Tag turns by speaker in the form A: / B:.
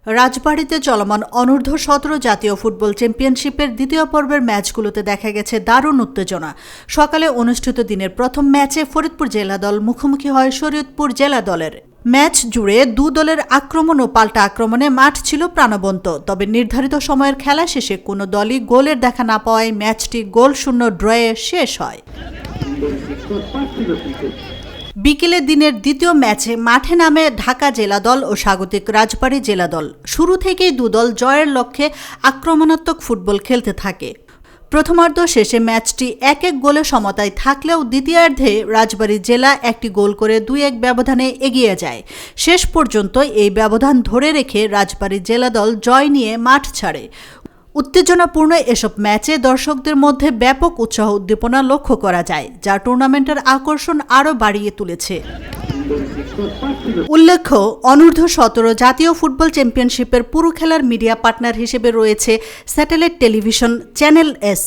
A: রাজবাড়ীতে চলমান অনূর্ধ্ব-17 জাতীয় ফুটবল চ্যাম্পিয়নশিপের দ্বিতীয় পর্বের ম্যাচগুলোতে দেখা গেছে দারুণ উত্তেজনা। সকালে অনুষ্ঠিত দিনের প্রথম ম্যাচে ফরিদপুর জেলা দল মুখোমুখি হয় শরীয়তপুর জেলা দলের। ম্যাচ জুড়ে দু দলের আক্রমণ ও পাল্টা আক্রমণে মাঠ ছিল প্রাণবন্ত। তবে নির্ধারিত সময়ের খেলা শেষে কোনো দলই গোলের দেখা না পাওয়ায় ম্যাচটি গোলশূন্য ড্রয়ে শেষ হয়। বিকেলে দিনের দ্বিতীয় ম্যাচে মাঠে নামে ঢাকা জেলা দল ও স্বাগতিক রাজবাড়ী জেলা দল। শুরু থেকেই দুদল জয়ের লক্ষ্যে আক্রমণাত্মক ফুটবল খেলতে থাকে। প্রথমার্ধ শেষে ম্যাচটি 1-1 গোলে সমতায় থাকলেও দ্বিতীয়ার্ধে রাজবাড়ী জেলা একটি গোল করে 2-1 ব্যবধানে এগিয়ে যায়। শেষ পর্যন্ত এই ব্যবধান ধরে রেখে রাজবাড়ী জেলা দল জয় নিয়ে মাঠ ছাড়ে। উত্তেজনাপূর্ণ এসব ম্যাচে দর্শকদের মধ্যে ব্যাপক উৎসাহ উদ্দীপনা লক্ষ্য করা যায়, যা টুর্নামেন্টের আকর্ষণ আরও বাড়িয়ে তুলেছে। উল্লেখ্য, অনূর্ধ্ব-17 জাতীয় ফুটবল চ্যাম্পিয়নশিপের পুরো খেলার মিডিয়া পার্টনার হিসেবে রয়েছে স্যাটেলাইট টেলিভিশন চ্যানেল এস।